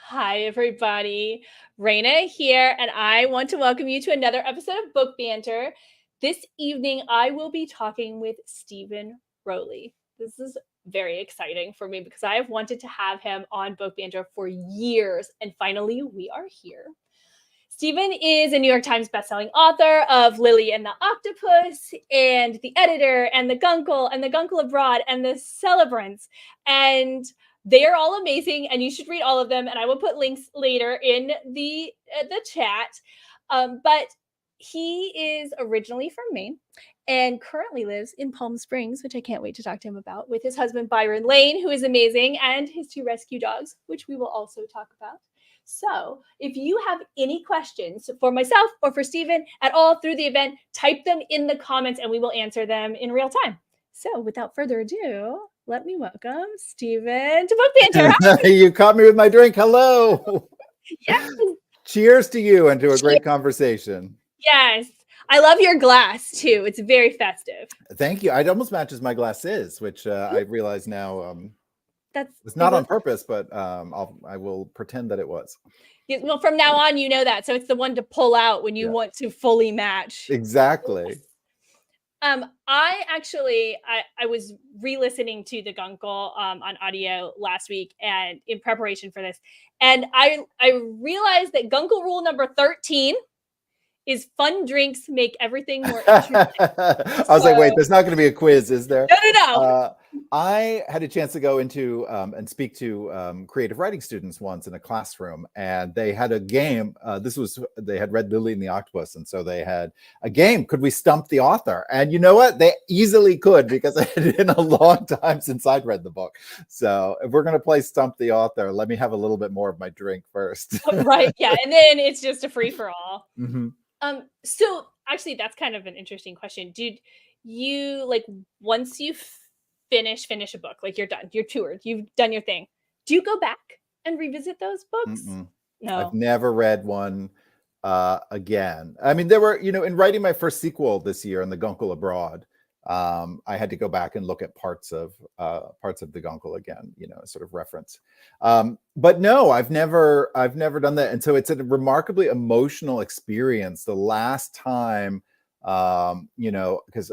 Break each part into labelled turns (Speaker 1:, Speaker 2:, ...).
Speaker 1: Hi, everybody. Raina here, and I want to welcome you to another episode of Book Banter. This evening, I will be talking with Steven Rowley. This is very exciting for me because I have wanted to have him on Book Banter for years, and finally, we are here. Steven is a New York Times bestselling author of Lily and the Octopus, and the editor, and the Guncle, and the Guncle Abroad, and the Celebrants. And they are all amazing, and you should read all of them. And I will put links later in the chat. But he is originally from Maine and currently lives in Palm Springs, which I can't wait to talk to him about, with his husband, Byron Lane, who is amazing, and his 2 rescue dogs, which we will also talk about. So if you have any questions for myself or for Steven at all through the event, type them in the comments and we will answer them in real time. So without further ado, let me welcome Steven to Book Banter.
Speaker 2: You caught me with my drink. Hello.
Speaker 1: Yes.
Speaker 2: Cheers to you and to a great conversation.
Speaker 1: Yes. I love your glass too. It's very festive.
Speaker 2: Thank you. It almost matches my glasses, which I realize now it's not on purpose, but I will pretend that it was.
Speaker 1: Well, from now on, you know that. So it's the one to pull out when you want to fully match.
Speaker 2: Exactly.
Speaker 1: I was re-listening to the Guncle on audio last week and in preparation for this. And I realized that Guncle rule number 13 is fun drinks make everything more interesting.
Speaker 2: I was like, wait, there's not going to be a quiz, is there?
Speaker 1: No.
Speaker 2: I had a chance to go into and speak to creative writing students once in a classroom, and they had a game. They had read Lily and the Octopus, and so they had a game. Could we stump the author? And you know what? They easily could, because it had been a long time since I'd read the book. So if we're going to play stump the author, let me have a little bit more of my drink first.
Speaker 1: Right. Yeah. And then it's just a free for all.
Speaker 2: Mm-hmm.
Speaker 1: So actually, that's kind of an interesting question. Did you, like, once you finish a book, like you're done, you're toured, you've done your thing, do you go back and revisit those books? No,
Speaker 2: I've never read one again. I mean, there were, in writing my first sequel this year in the Guncle Abroad, I had to go back and look at parts of the Guncle again, sort of reference. But no, I've never done that. And so it's a remarkably emotional experience. The last time, because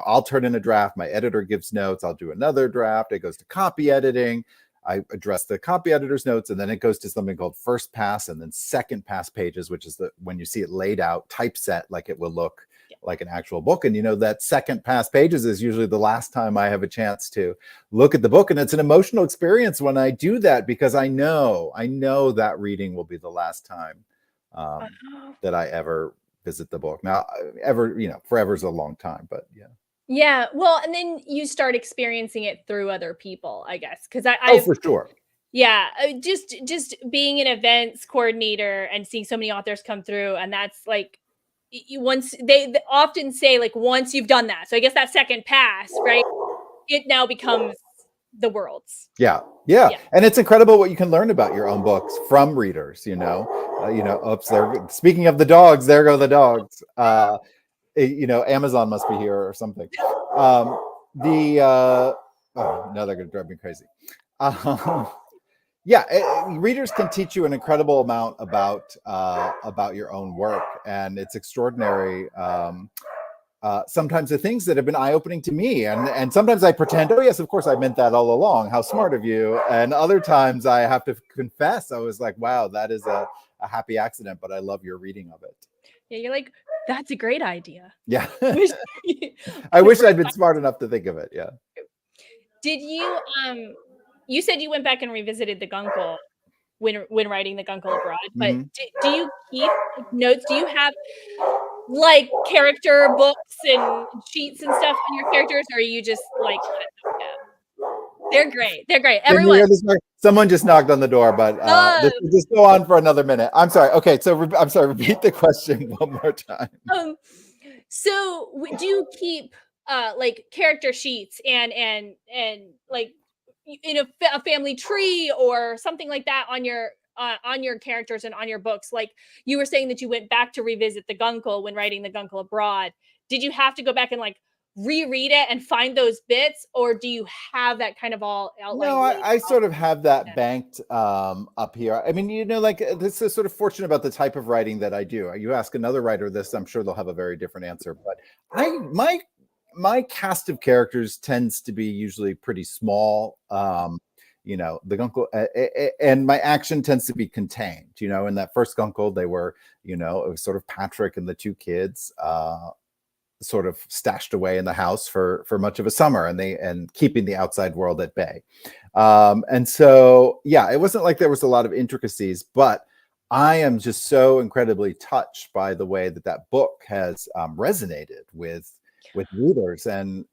Speaker 2: I'll turn in a draft, my editor gives notes, I'll do another draft, it goes to copy editing, I address the copy editor's notes, and then it goes to something called first pass and then second pass pages, which is when you see it laid out, typeset, like it will look like an actual book. And that second pass pages is usually the last time I have a chance to look at the book. And it's an emotional experience when I do that, because I know that reading will be the last time that I ever visit the book. Now, forever is a long time, but yeah.
Speaker 1: Yeah. Well, and then you start experiencing it through other people, I guess. Because
Speaker 2: for sure.
Speaker 1: Yeah. Just being an events coordinator and seeing so many authors come through. And that's like, they often say, like, once you've done that. So I guess that second pass, right? It now becomes the world's.
Speaker 2: Yeah. And it's incredible what you can learn about your own books from readers, oops, speaking of the dogs, there go the dogs. Amazon must be here or something. Now they're going to drive me crazy. Readers can teach you an incredible amount about your own work, and it's extraordinary. Sometimes the things that have been eye-opening to me, and sometimes I pretend, oh yes, of course I meant that all along, how smart of you. And other times I have to confess, I was like, wow, that is a happy accident, but I love your reading of it.
Speaker 1: Yeah, you're like, that's a great idea.
Speaker 2: Yeah. I wish I'd been smart enough to think of it. Yeah.
Speaker 1: Did you you said you went back and revisited the Guncle when writing the Guncle Abroad, but do you keep notes? Do you have like character books and sheets and stuff on your characters, or are you just like, they're great. Everyone.
Speaker 2: Someone just knocked on the door, but just go on for another minute. I'm sorry. Okay, so I'm sorry. Repeat the question one more time.
Speaker 1: So do you keep like character sheets and like in a family tree or something like that on your characters and on your books? Like you were saying that you went back to revisit the Guncle when writing the Guncle Abroad. Did you have to go back and like reread it and find those bits, or do you have that kind of all outline?
Speaker 2: No, I sort of have that banked up here. I mean, like this is sort of fortunate about the type of writing that I do. You ask another writer this, I'm sure they'll have a very different answer. But my cast of characters tends to be usually pretty small. The Guncle and my action tends to be contained. In that first Guncle, they were, it was sort of Patrick and the two kids. Sort of stashed away in the house for much of a summer, and keeping the outside world at bay. And so, yeah, it wasn't like there was a lot of intricacies, but I am just so incredibly touched by the way that book has resonated with readers and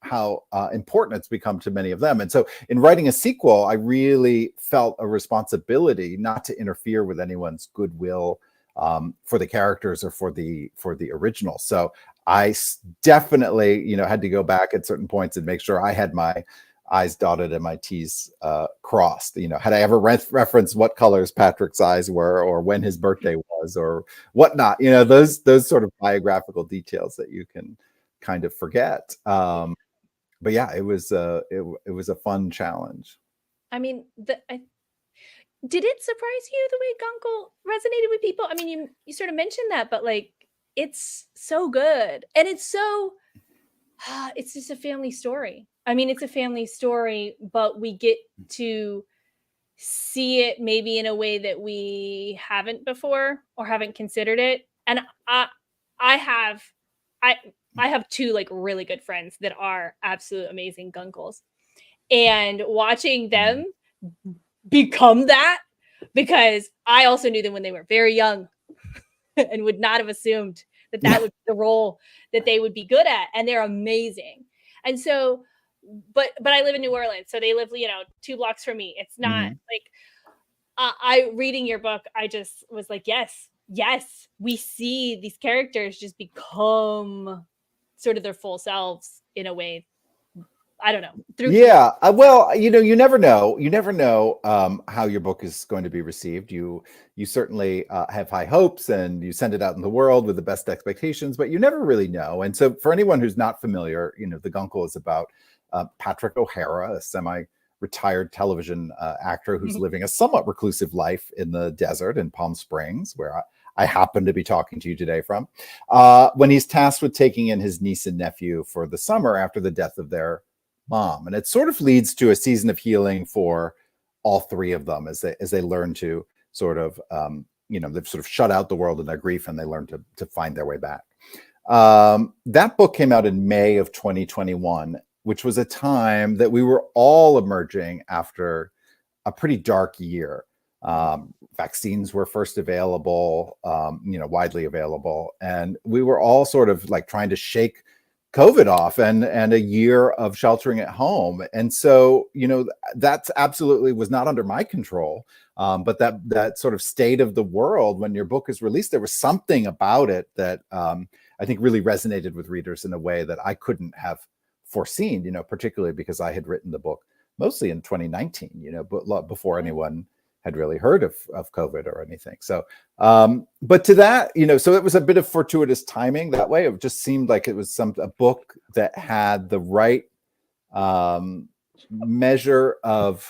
Speaker 2: how important it's become to many of them. And so in writing a sequel, I really felt a responsibility not to interfere with anyone's goodwill for the characters or for the original. So I definitely, had to go back at certain points and make sure I had my I's dotted and my T's crossed. Had I ever referenced what colors Patrick's eyes were, or when his birthday was, or whatnot, those sort of biographical details that you can kind of forget. But yeah, it was a fun challenge.
Speaker 1: I mean, did it surprise you the way Guncle resonated with people? I mean, you sort of mentioned that, but like, it's so good, and it's so it's just a family story. I mean, it's a family story, but we get to see it maybe in a way that we haven't before or haven't considered it. And I have two like really good friends that are absolute amazing Guncles, and watching them become that, because I also knew them when they were very young and would not have assumed that would be the role that they would be good at. And they're amazing. And so, but I live in New Orleans, so they live, 2 blocks from me. It's not like I reading your book, I just was like, yes, we see these characters just become sort of their full selves in a way. I don't know.
Speaker 2: Well, you never know. You never know how your book is going to be received. You certainly have high hopes, and you send it out in the world with the best expectations, but you never really know. And so for anyone who's not familiar, the Guncle is about Patrick O'Hara, a semi-retired television actor who's living a somewhat reclusive life in the desert in Palm Springs, where I happen to be talking to you today from, when he's tasked with taking in his niece and nephew for the summer after the death of their mom. And it sort of leads to a season of healing for all three of them as they learn to sort of, they've sort of shut out the world in their grief, and they learn to find their way back. That book came out in May of 2021, which was a time that we were all emerging after a pretty dark year. Vaccines were first available, widely available. And we were all sort of like trying to shake COVID off and a year of sheltering at home. And so, that's absolutely was not under my control. But that sort of state of the world when your book is released, there was something about it that I think really resonated with readers in a way that I couldn't have foreseen, particularly because I had written the book mostly in 2019, but before anyone had really heard of COVID or anything. So, but to that, so it was a bit of fortuitous timing that way. It just seemed like it was a book that had the right measure of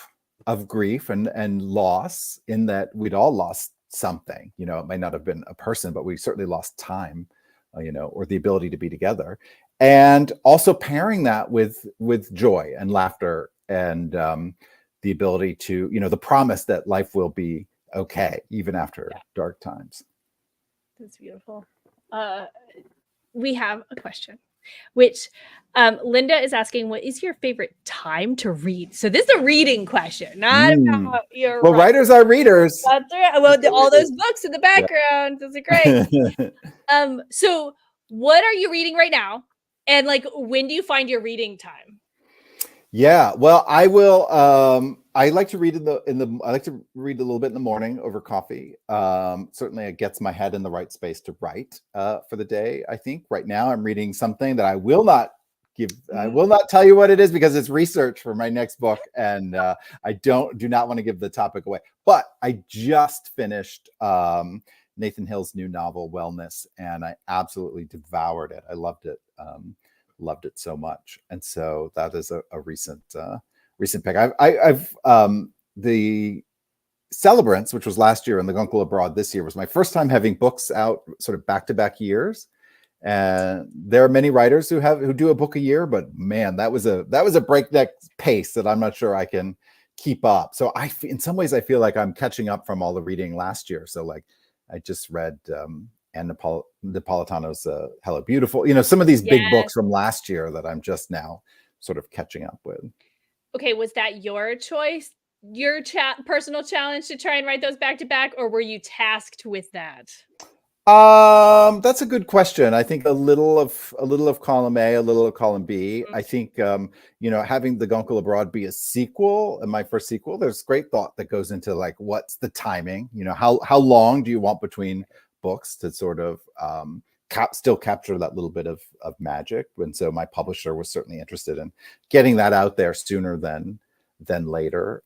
Speaker 2: grief and loss, in that we'd all lost something. It may not have been a person, but we certainly lost time, or the ability to be together. And also pairing that with joy and laughter and the ability to, the promise that life will be okay, even after dark times.
Speaker 1: That's beautiful. We have a question, which Linda is asking, what is your favorite time to read? So this is a reading question, not about your
Speaker 2: writers are readers.
Speaker 1: That's right. Well, all those books in the background. Those are great. So what are you reading right now? And like, when do you find your reading time?
Speaker 2: Yeah, well, I will. I like to read I like to read a little bit in the morning over coffee. Certainly, it gets my head in the right space to write for the day. I think right now I'm reading something that I will not give. I will not tell you what it is because it's research for my next book, and I do not want to give the topic away. But I just finished Nathan Hill's new novel, Wellness, and I absolutely devoured it. I loved it. loved it so much. And so that is a recent pick. I've the Celebrants, which was last year, and the Guncle Abroad this year, was my first time having books out sort of back-to-back years. And there are many writers who do a book a year, but man, that was a breakneck pace that I'm not sure I can keep up. So in some ways I feel like I'm catching up from all the reading last year. So like I just read Anne Napolitano's Hello Beautiful, some of these big books from last year that I'm just now sort of catching up with.
Speaker 1: Okay, was that your choice, your personal challenge to try and write those back to back, or were you tasked with that?
Speaker 2: That's a good question. I think a little of column A, a little of column B. I think having the Guncle Abroad be a sequel, and my first sequel, there's great thought that goes into like what's the timing. How long do you want between books to sort of still capture that little bit of magic? And so my publisher was certainly interested in getting that out there sooner than later.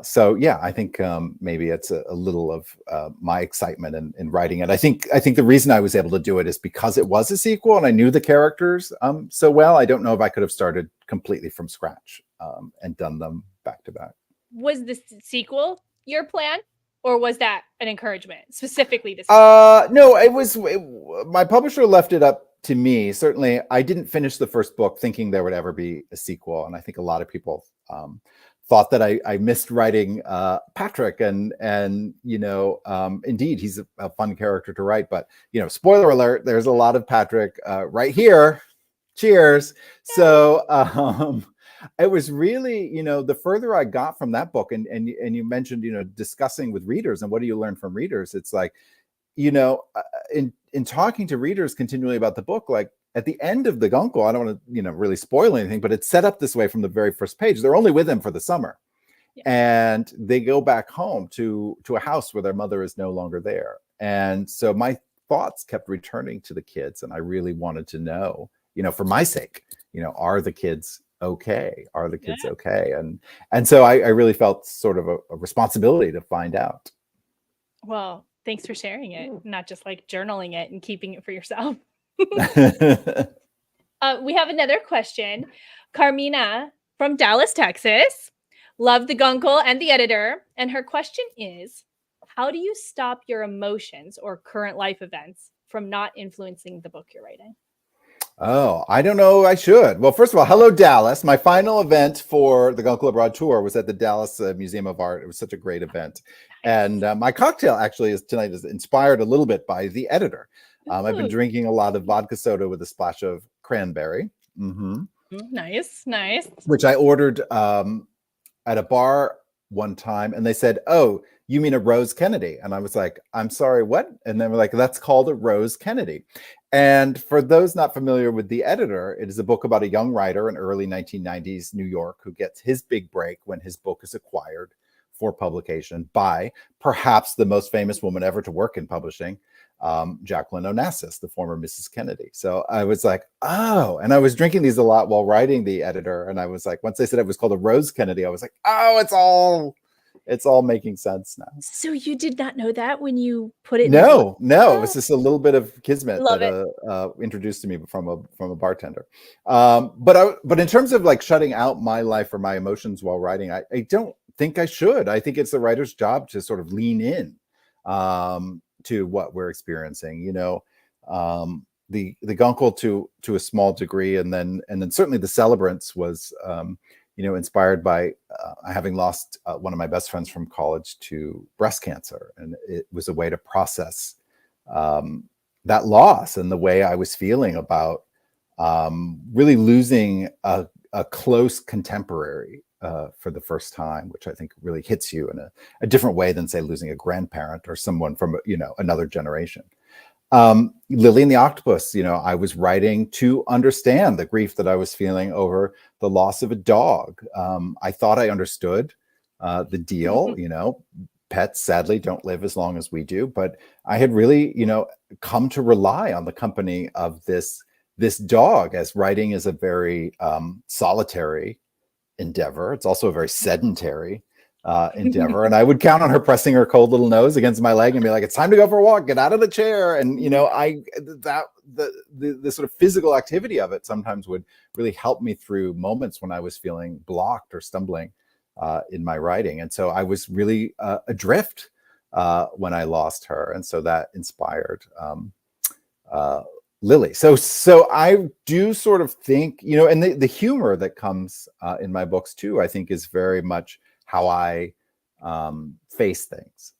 Speaker 2: So yeah, I think maybe it's a little of my excitement in writing it. I think the reason I was able to do it is because it was a sequel and I knew the characters so well. I don't know if I could have started completely from scratch and done them back to back. Was
Speaker 1: the sequel your plan, or was that an encouragement specifically?
Speaker 2: No, it was. My publisher left it up to me. Certainly, I didn't finish the first book thinking there would ever be a sequel, and I think a lot of people thought that I missed writing Patrick, and indeed he's a fun character to write. But spoiler alert, there's a lot of Patrick right here. Cheers. So it was really the further I got from that book, and you mentioned discussing with readers and what do you learn from readers. It's like in talking to readers continually about the book, like at the end of the Guncle, I don't want to, really spoil anything, but it's set up this way from the very first page. They're only with him for the summer. Yeah. And they go back home to a house where their mother is no longer there. And so my thoughts kept returning to the kids. And I really wanted to know, for my sake, are the kids okay? Are the kids okay? And so I really felt sort of a responsibility to find out.
Speaker 1: Well, thanks for sharing it, not just like journaling it and keeping it for yourself. We have another question. Carmina from Dallas, Texas. Love the Guncle and the editor. And her question is, how do you stop your emotions or current life events from not influencing the book you're writing?
Speaker 2: Oh, I don't know. I should. Well, first of all, hello, Dallas. My final event for the Guncle Abroad tour was at the Dallas Museum of Art. It was such a great event. Nice. And my cocktail actually tonight is inspired a little bit by the editor. I've been drinking a lot of vodka soda with a splash of cranberry. Mm-hmm.
Speaker 1: Nice.
Speaker 2: Which I ordered at a bar one time, and they said, "Oh, you mean a Rose Kennedy?" And I was like, "I'm sorry, what?" And then we're like, "That's called a Rose Kennedy." And for those not familiar with the editor, it is a book about a young writer in early 1990s New York who gets his big break when his book is acquired for publication by perhaps the most famous woman ever to work in publishing, Jacqueline Onassis, the former Mrs. Kennedy. So I was like, oh, and I was drinking these a lot while writing the editor. And I was like, once they said it was called a Rose Kennedy, I was like, oh, it's all making sense now.
Speaker 1: So you did not know that when you put it?
Speaker 2: No, it was just a little bit of kismet
Speaker 1: Love
Speaker 2: that introduced to me from a bartender. But in terms of like shutting out my life or my emotions while writing, I don't think I should. I think it's the writer's job to sort of lean in to what we're experiencing. The Guncle to a small degree, and then certainly the Celebrants was inspired by having lost one of my best friends from college to breast cancer. And it was a way to process that loss and the way I was feeling about really losing a close contemporary for the first time, which I think really hits you in a different way than, say, losing a grandparent or someone from, another generation. Lily and the Octopus, I was writing to understand the grief that I was feeling over the loss of a dog. I thought I understood the deal. Pets sadly don't live as long as we do, but I had really, come to rely on the company of this dog, as writing is a very solitary endeavor. It's also a very sedentary endeavor. And I would count on her pressing her cold little nose against my leg and be like, "It's time to go for a walk, get out of the chair." And, the sort of physical activity of it sometimes would really help me through moments when I was feeling blocked or stumbling in my writing. And so I was really adrift when I lost her. And so that inspired Lily. So I do sort of think, you know, and the humor that comes in my books too, I think is very much how I face things.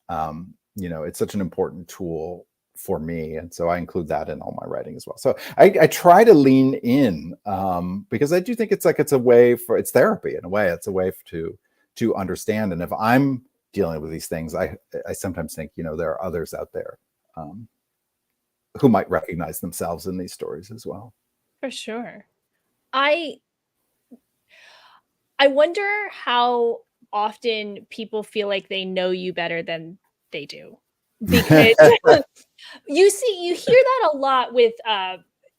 Speaker 2: You know, it's such an important tool for me. And so I include that in all my writing as well. So I try to lean in because I do think it's a way for, it's therapy in a way. It's a way to understand. And if I'm dealing with these things, I sometimes think, you know, there are others out there who might recognize themselves in these stories as well.
Speaker 1: For sure. I wonder how often people feel like they know you better than they do, because you hear that a lot with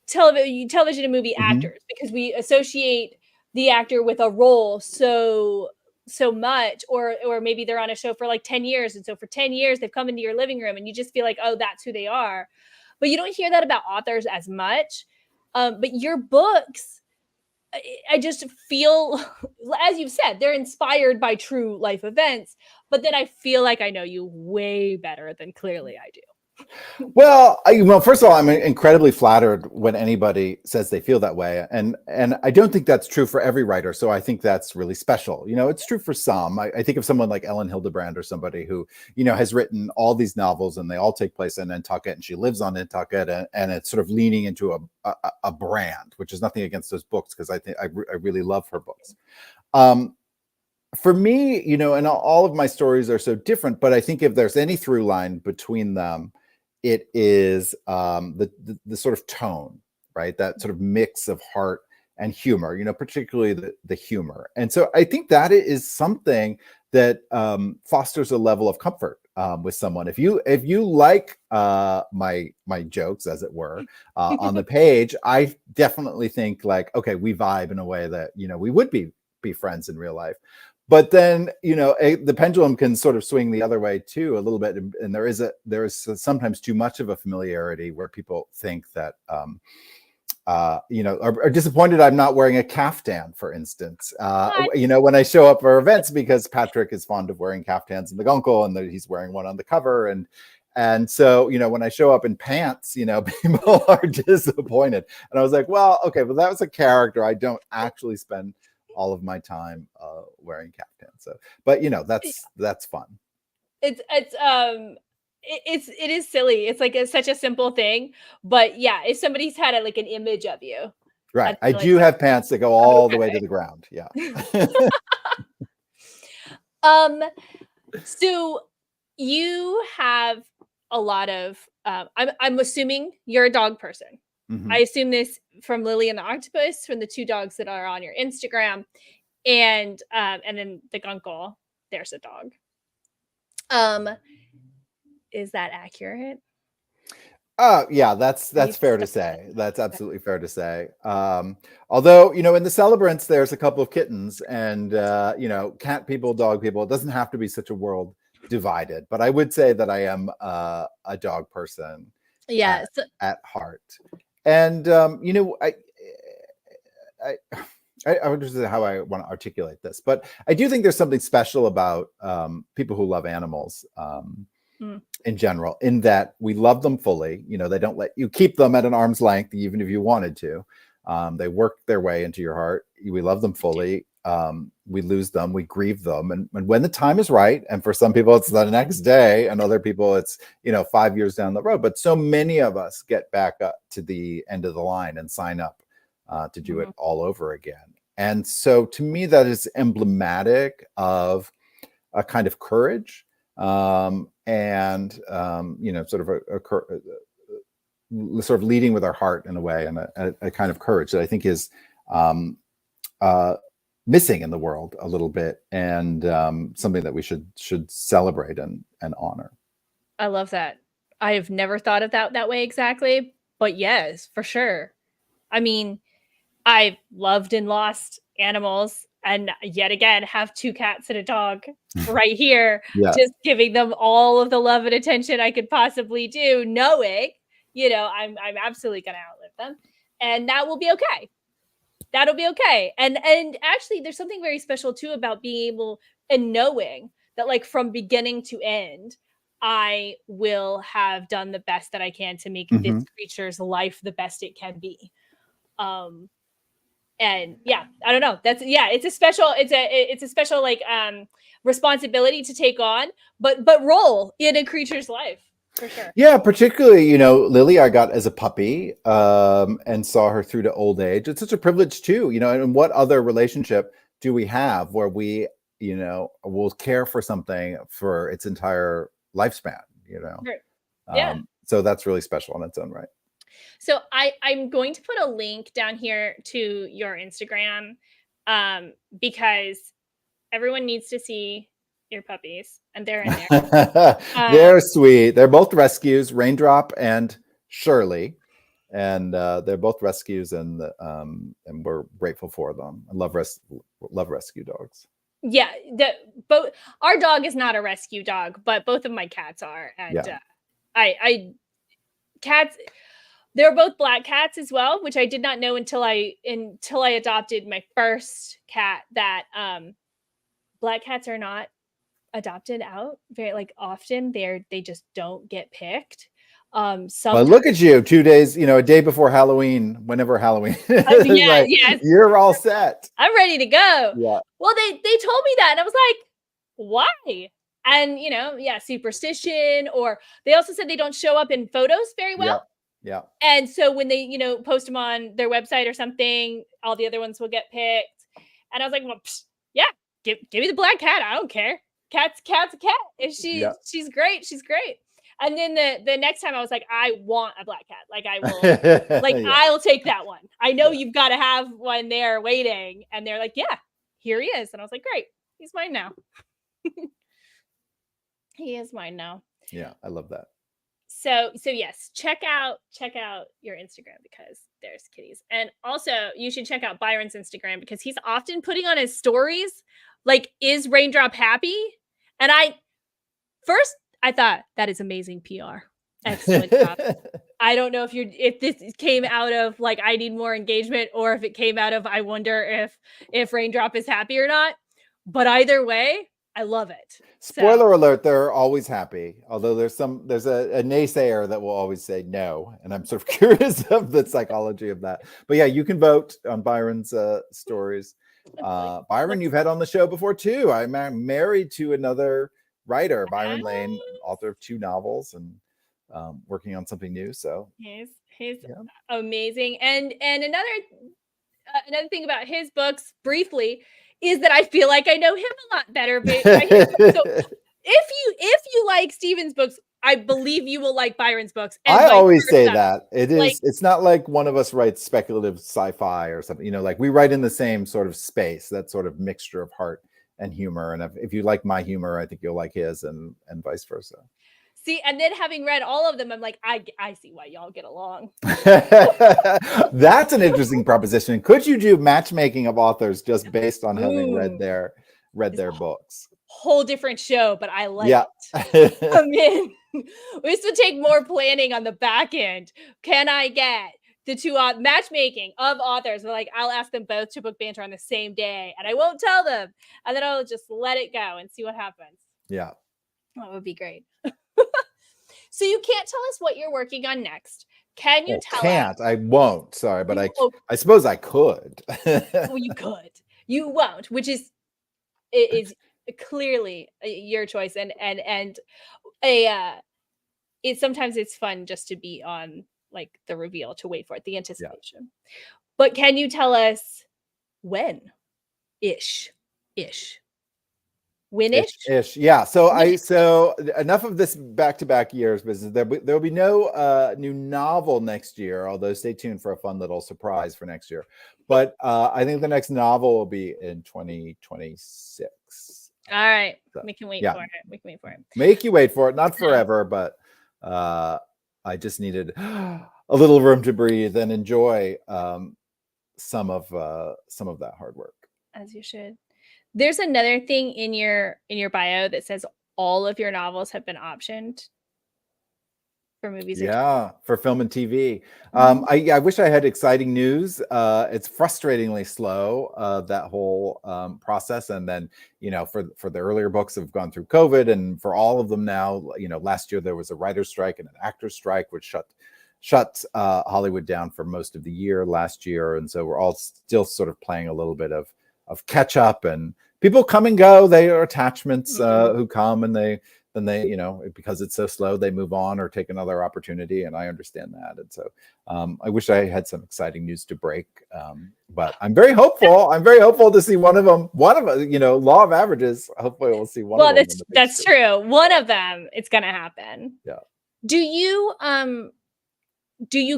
Speaker 1: television and movie actors, because we associate the actor with a role so much, or maybe they're on a show for like 10 years, and so for 10 years they've come into your living room and you just feel like, oh, that's who they are. But you don't hear that about authors as much. But your books, I just feel, as you've said, they're inspired by true life events, but then I feel like I know you way better than clearly I do.
Speaker 2: Well, first of all, I'm incredibly flattered when anybody says they feel that way. And I don't think that's true for every writer. So I think that's really special. You know, it's true for some. I think of someone like Ellen Hildebrand, or somebody who, you know, has written all these novels and they all take place in Nantucket, and she lives on Nantucket, and it's sort of leaning into a brand, which is nothing against those books, because I think I really love her books. For me, you know, and all of my stories are so different, but I think if there's any through line between them, it is the sort of tone, right? That sort of mix of heart and humor, you know, particularly the humor. And so I think that is something that fosters a level of comfort with someone. If you like my jokes, as it were, on the page, I definitely think like, okay, we vibe in a way that, you know, we would be friends in real life. But then, you know, the pendulum can sort of swing the other way too a little bit, and there is sometimes too much of a familiarity where people think that, you know, are disappointed I'm not wearing a caftan, for instance. You know, when I show up for events, because Patrick is fond of wearing caftans in the Guncle, and he's wearing one on the cover, and so, you know, when I show up in pants, you know, people are disappointed. And I was like, well, okay, well, that was a character. I don't actually spend all of my time wearing caftans. So, but you know, that's fun.
Speaker 1: It is silly. It's like such a simple thing, but yeah, if somebody's had like an image of you,
Speaker 2: right? I do have pants that go all the way to the ground. Yeah.
Speaker 1: So you have a lot of. I'm assuming you're a dog person. I assume this from Lily and the Octopus, from the two dogs that are on your Instagram, and then the Guncle. There's a dog. Is that accurate?
Speaker 2: Yeah, that's fair to say. That's absolutely fair to say. Although, you know, in the Celebrants, there's a couple of kittens, and you know, cat people, dog people. It doesn't have to be such a world divided, but I would say that I am a dog person.
Speaker 1: Yes,
Speaker 2: at heart. And you know, I don't know how I want to articulate this, but I do think there's something special about people who love animals in general, in that we love them fully. You know, they don't let you keep them at an arm's length, even if you wanted to. They work their way into your heart. We love them fully. We lose them, we grieve them, and when the time is right, and for some people it's the next day, and other people it's, you know, 5 years down the road, but so many of us get back up to the end of the line and sign up to do it all over again. And so to me, that is emblematic of a kind of courage, and you know, sort of sort of leading with our heart in a way, and a kind of courage that I think is missing in the world a little bit, and something that we should celebrate and honor.
Speaker 1: I love that. I have never thought of that way exactly, but yes, for sure. I mean, I've loved and lost animals, and yet again have two cats and a dog right here, just giving them all of the love and attention I could possibly do, knowing, I'm absolutely going to outlive them, and that will be okay. That'll be okay. And actually, there's something very special too about being able and knowing that, like, from beginning to end, I will have done the best that I can to make this creature's life the best it can be. And yeah, I don't know. It's a special like responsibility to take on, but role in a creature's life for sure.
Speaker 2: Yeah, particularly, Lily, I got as a puppy, and saw her through to old age. It's such a privilege too, and what other relationship do we have where we, will care for something for its entire lifespan,
Speaker 1: Sure. Yeah.
Speaker 2: So that's really special in its own right.
Speaker 1: So I'm going to put a link down here to your Instagram, because everyone needs to see your puppies, and they're in there.
Speaker 2: They're sweet. They're both rescues, Raindrop and Shirley, and they're both rescues, and we're grateful for them. I love rescue dogs.
Speaker 1: Yeah, both our dog is not a rescue dog, but both of my cats are, and I cats. They're both black cats as well, which I did not know until I adopted my first cat, that black cats are not adopted out very often. They just don't get picked.
Speaker 2: Well, look at you, 2 days, a day before Halloween, whenever Halloween. You're all set.
Speaker 1: I'm ready to go.
Speaker 2: Yeah.
Speaker 1: Well, they told me that, and I was like, why? And superstition, or they also said they don't show up in photos very well.
Speaker 2: Yeah.
Speaker 1: And so when they, post them on their website or something, all the other ones will get picked. And I was like, well, yeah, give me the black cat. I don't care. Cat's a cat. If she's great. She's great. And then the next time I was like, I want a black cat. Like, I will, I'll take that one. I know you've got to have one there waiting. And they're like, yeah, here he is. And I was like, great. He's mine now. He is mine now.
Speaker 2: Yeah, I love that.
Speaker 1: So yes, check out your Instagram, because there's kitties. And also you should check out Byron's Instagram, because he's often putting on his stories like, is Raindrop happy? And I thought, that is amazing PR. Excellent job. I don't know if this came out of like, I need more engagement, or if it came out of, I wonder if Raindrop is happy or not. But either way, I love it.
Speaker 2: Spoiler alert, they're always happy. Although there's a naysayer that will always say no. And I'm sort of curious of the psychology of that. But yeah, you can vote on Byron's stories. Byron, you've had on the show before too. I'm married to another writer, Byron Lane, author of 2 novels, and working on something new. So
Speaker 1: he's amazing. And another thing about his books, briefly, is that I feel like I know him a lot better. So if you like Steven's books, I believe you will like Byron's books. And
Speaker 2: I always say that it is. It's not like one of us writes speculative sci-fi or something. Like, we write in the same sort of space, that sort of mixture of heart and humor. And if you like my humor, I think you'll like his, and vice versa.
Speaker 1: See, and then having read all of them, I'm like, I see why y'all get along.
Speaker 2: That's an interesting proposition. Could you do matchmaking of authors just based on having read their books?
Speaker 1: Whole different show, but I like it. I'm in. This would take more planning on the back end. Can I get the 2 matchmaking of authors? Like, I'll ask them both to book banter on the same day, and I won't tell them, and then I'll just let it go and see what happens.
Speaker 2: Yeah,
Speaker 1: that would be great. So you can't tell us what you're working on next. Can you tell us?
Speaker 2: I won't. Sorry, but I suppose I could.
Speaker 1: Well, you could. You won't, which is clearly your choice, and sometimes it's fun just to be on like the reveal, to wait for it, the anticipation. Yeah. But can you tell us when? Ish. When-ish?
Speaker 2: Yeah. So enough of this back-to-back years business. There will be no new novel next year, although stay tuned for a fun little surprise for next year. But I think the next novel will be in 2026.
Speaker 1: All right. So, we can wait for it.
Speaker 2: Make you wait for it. Not forever, but I just needed a little room to breathe and enjoy some of that hard work.
Speaker 1: As you should. There's another thing in your bio that says all of your novels have been optioned. for movies or TV.
Speaker 2: Yeah, for film and TV. I wish I had exciting news. It's frustratingly slow, that whole process. And then, for the earlier books have gone through COVID, and for all of them now, last year there was a writer's strike and an actor's strike, which shut Hollywood down for most of the year last year. And so we're all still sort of playing a little bit of catch up, and people come and go. They are attachments who come, and they because it's so slow, they move on or take another opportunity. And I understand that. And so I wish I had some exciting news to break. But I'm very hopeful. I'm very hopeful to see one of them, law of averages. Hopefully we'll see one of them.
Speaker 1: Well, that's true. One of them, it's going to happen.
Speaker 2: Yeah.
Speaker 1: Do you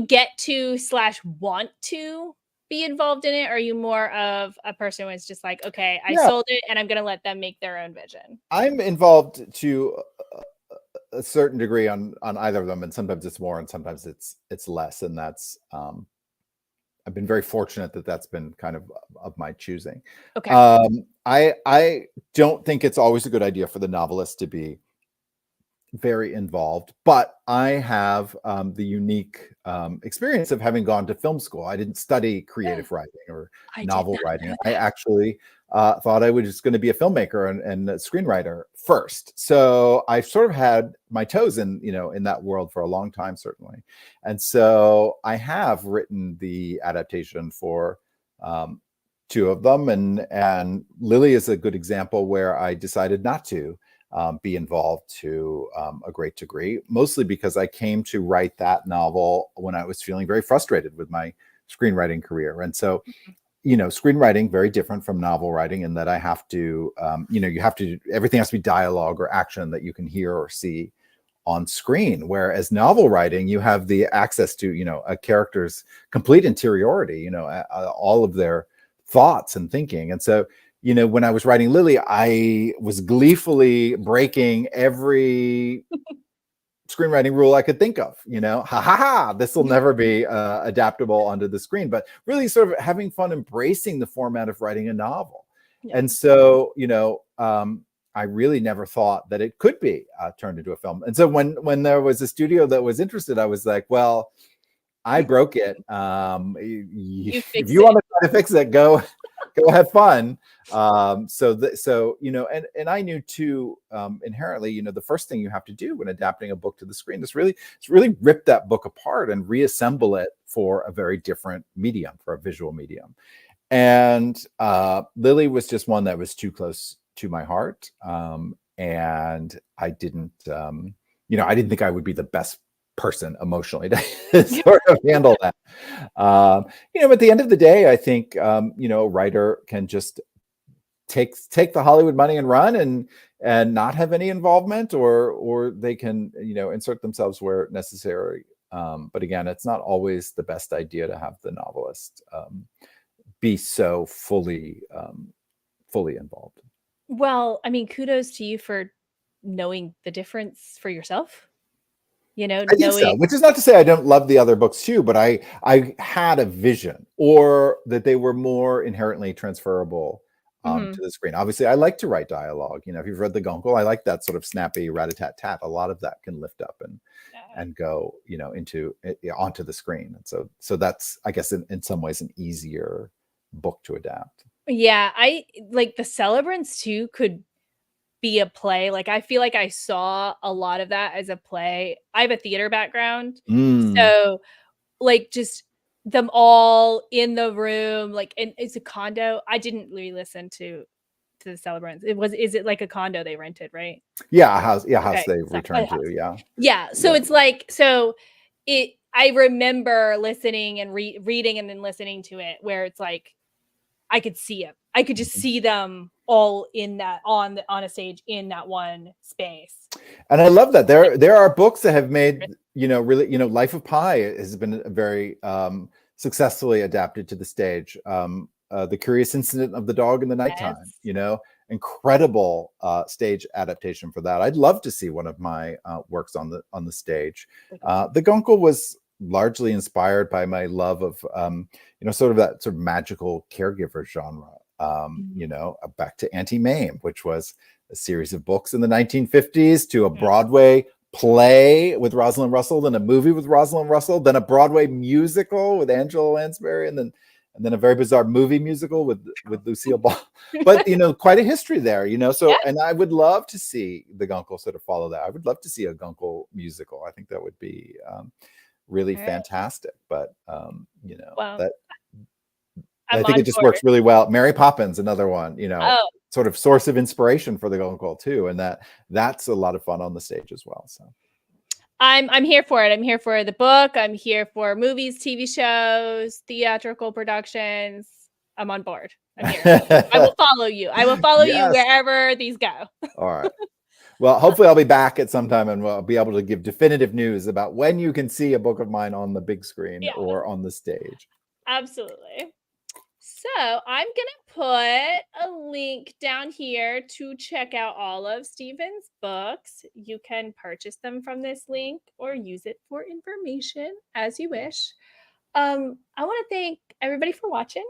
Speaker 1: get to / want to be involved in it? Or are you more of a person who's just like, okay, I sold it and I'm going to let them make their own vision? I'm
Speaker 2: involved to a certain degree on either of them, and sometimes it's more and sometimes it's less. And that's I've been very fortunate that that's been kind of my choosing.
Speaker 1: Okay.
Speaker 2: I don't think it's always a good idea for the novelist to be very involved, but I have the unique experience of having gone to film school. I didn't study creative writing or novel writing. I actually thought I was just going to be a filmmaker and a screenwriter first. So I sort of had my toes in that world for a long time, certainly. And so I have written the adaptation for 2 of them, and Lily is a good example where I decided not to be involved to a great degree, mostly because I came to write that novel when I was feeling very frustrated with my screenwriting career. And so, screenwriting, very different from novel writing in that I have to, everything has to be dialogue or action that you can hear or see on screen. Whereas novel writing, you have the access to, a character's complete interiority, all of their thoughts and thinking. And so, when I was writing Lily, I was gleefully breaking every screenwriting rule I could think of, this will never be adaptable onto the screen, but really sort of having fun embracing the format of writing a novel. Yeah. And so, I really never thought that it could be turned into a film. And so when there was a studio that was interested, I was like, well, I broke it. If you want to try to fix it, go have fun. And I knew too, inherently, the first thing you have to do when adapting a book to the screen is really rip that book apart and reassemble it for a very different medium, for a visual medium. And Lily was just one that was too close to my heart. And I didn't think I would be the best person emotionally to sort of handle that. At the end of the day, I think, a writer can just take the Hollywood money and run and not have any involvement, or they can, insert themselves where necessary. But again, it's not always the best idea to have the novelist be so fully involved.
Speaker 1: Well, I mean, kudos to you for knowing the difference for yourself. I think
Speaker 2: so, which is not to say I don't love the other books too, but I had a vision, or that they were more inherently transferable to the screen. Obviously, I like to write dialogue. If you've read the Guncle, I like that sort of snappy rat-a-tat-tat. A lot of that can lift up and go, onto the screen. And so that's, I guess, in some ways, an easier book to adapt.
Speaker 1: Yeah, I like the Celebrants too could be a play. Like, I feel like I saw a lot of that as a play. I have a theater background. So like just them all in the room, like, and it's a condo. I didn't really listen to the Celebrants. Is it like a condo they rented, right?
Speaker 2: Yeah, a house they returned to.
Speaker 1: Yeah. So it's like, I remember listening and reading and then listening to it, where it's like I could see it. I could just see them all in that on a stage in that one space.
Speaker 2: And I love that there are books that have made, really, Life of Pi has been very successfully adapted to the stage. The Curious Incident of the Dog in the Nighttime, incredible stage adaptation for that. I'd love to see one of my works on the stage. The Guncle was largely inspired by my love of sort of that sort of magical caregiver genre. Back to Auntie Mame, which was a series of books in the 1950s, to a Broadway play with Rosalind Russell, then a movie with Rosalind Russell, then a Broadway musical with Angela Lansbury, and then a very bizarre movie musical with Lucille Ball. But quite a history there, so and I would love to see the Guncle sort of follow that. I would love to see a Guncle musical. I think that would be really fantastic. But that I think it just works really well. Mary Poppins, another one, sort of source of inspiration for the Guncle too, and that's a lot of fun on the stage as well. So
Speaker 1: I'm here for it. I'm here for the book. I'm here for movies, TV shows, theatrical productions. I'm on board. I'm here. I will follow you. I will follow you wherever these go.
Speaker 2: All right. Well, hopefully I'll be back at some time and we'll be able to give definitive news about when you can see a book of mine on the big screen or on the stage.
Speaker 1: Absolutely. So I'm going to put a link down here to check out all of Steven's books. You can purchase them from this link or use it for information as you wish. I want to thank everybody for watching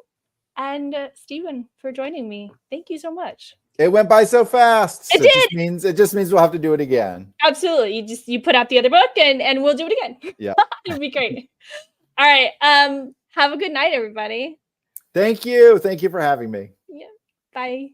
Speaker 1: and Steven for joining me. Thank you so much.
Speaker 2: It went by so fast.
Speaker 1: It did.
Speaker 2: It just means we'll have to do it again.
Speaker 1: Absolutely. You put out the other book and we'll do it again.
Speaker 2: Yeah.
Speaker 1: It'd be great. All right. Have a good night, everybody.
Speaker 2: Thank you. Thank you for having me.
Speaker 1: Yeah. Bye.